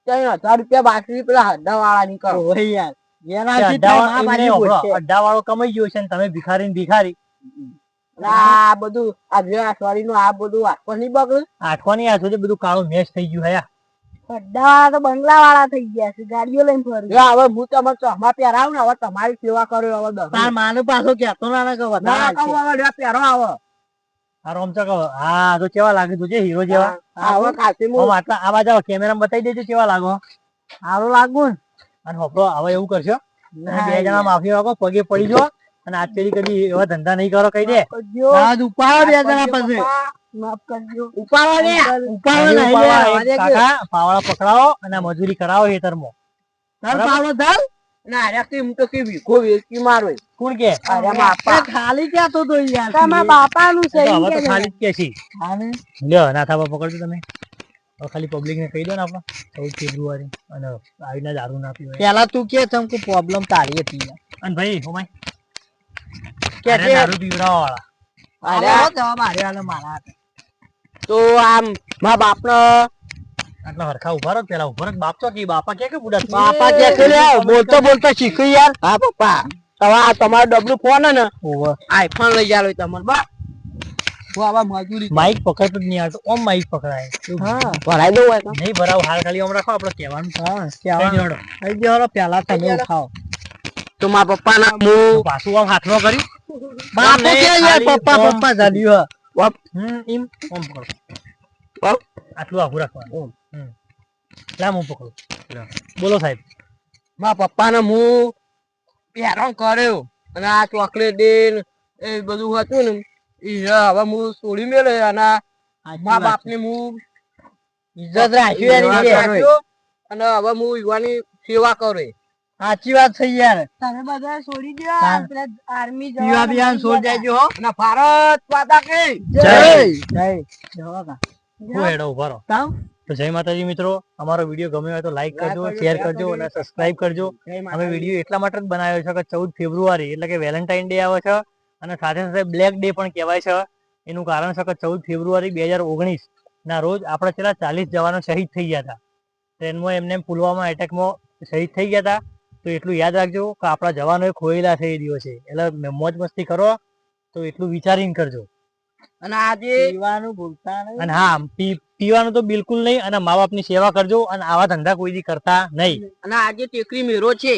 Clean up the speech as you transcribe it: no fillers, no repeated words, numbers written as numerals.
₹1000 બાકી પેલા હડ્ડા વાળા ની કરો અડ્ડા વાળો કમાઈ ગયો છે તમે ભિખારી ભિખારી. આ બધું આ સોરી નું આ બધું આખો નહીં બગડે આઠવા ની આ બધું કાળું મેચ થઈ ગયું હે. અડ્ડા તો બંગલા વાળા થઈ ગયા છે ગાડીઓ લઈને ફરું. હવે હું તમને ચશ્મા પહેરાવ ને હવે તમારી સેવા કર્યો હવે તાર માનો પાછો કેતો ના કે વધારે પહેરો આવે હા તો કેવા લાગે તું હીરો જેવા. હવે ખાસી આ બાજુ કેમેરા બતાવી દેજો કેવા લાગો. સારું લાગુ ને. અને હવે એવું કરશો બે જણા માફી માંગો પગે પડી જો અને આજ પેલી કદી એવા ધંધા નહીં કરો કહી દે. ઉપાડો બે જણા પાસે માફ કરજો. પાવડા પકડાવો અને મજૂરી કરાવો ખેતરમાં. ખાલી ક્યાં તો યાર બાપા નું ખાલી જ કે છે. લ્યો નાથાબા પકડજો તમે. ખાલી પબ્લિક ને કહી દો ને આપડે 14 ફેબ્રુઆરી અને આવીને દારૂ ના પીવાય. પેલા તું કે તમકો પ્રોબ્લેમ તારી હતી અને ભાઈ હોમાય કે દારૂ પીવડાવવા વાળા જવાબ આર્યા મારા તો આમ મારા બાપ નો આટલા હરખા ઉભા રહો પેલા ઉભા રહો. બાપ તો કે બાપા કે બુડા બાપા કે બોલતો બોલતો શીખી યાર. હા પપ્પા હવે આ તમારો ડબલું ફોન ને આઈફોન લઈ જાલો તમારે બા મજૂરી માઈક પકડતો જ નહીં આવતો. ઓમ માઈક પકડાય ભરાઈ દઉં હોય નહીં ભરાવ હાલ ખાલી આમ રાખો આપડે કહેવાનું. પેલા તમે ઉઠાવો તો મારા પપ્પા ના હું પાછું આમ હાથમાં કર્યું બાપો કે યાર પપ્પા ચાલ્યું એમ ઓમ પકડો આટલું આખું રાખવાનું. લામ હું પકડું. બોલો સાહેબ. મારા પપ્પા ને હું હેરાન કર્યો અને આ ચોકલેટ દે એ બધું હતું ને હવે હું છોડી મેલે અને મા બાપ ને હું ઇજ્જત રાખ્યું અને હવે હું યુવાની સેવા કરું. સાચી વાત છે યાર. તમે બધા છોડી દો આર્મી જવા છોડી દેજો હો. અને ભારત માતા કી જય જય હેડો ઉભા રહો. તો જય માતાજી મિત્રો. અમારો વિડીયો ગમ્યો હોય તો લાઈક કરજો, શેર કરજો અને સબસ્ક્રાઇબ કરજો. અમે વિડીયો એટલા માટે જ બનાવ્યો છે કે 14 ફેબ્રુઆરી એટલે કે વેલેન્ટાઇન ડે આવે છે અને સાથે સાથે બ્લેક ડે પણ કહેવાય છે. એનું કારણ છે કે 14 ફેબ્રુઆરી 2019 ના રોજ આપણે પેલા 40 જવાનો શહીદ થઈ ગયા હતા. ટ્રેનમાં એમને પુલવામા એટેકમાં શહીદ થઈ ગયા હતા. તો એટલું યાદ રાખજો કે આપણા જવાનો ખોયેલા છે એ દિવસે. એટલે મોજ મસ્તી કરો તો એટલું વિચારીને કરજો. અને આજે પીવાનું ભૂલતા નહીં. અને હા પીવાનું તો બિલકુલ નહીં. અને મા બાપ ની સેવા કરજો અને આવા ધંધા કોઈ દી કરતા નહીં. અને આજે ટેકરી મેરો છે.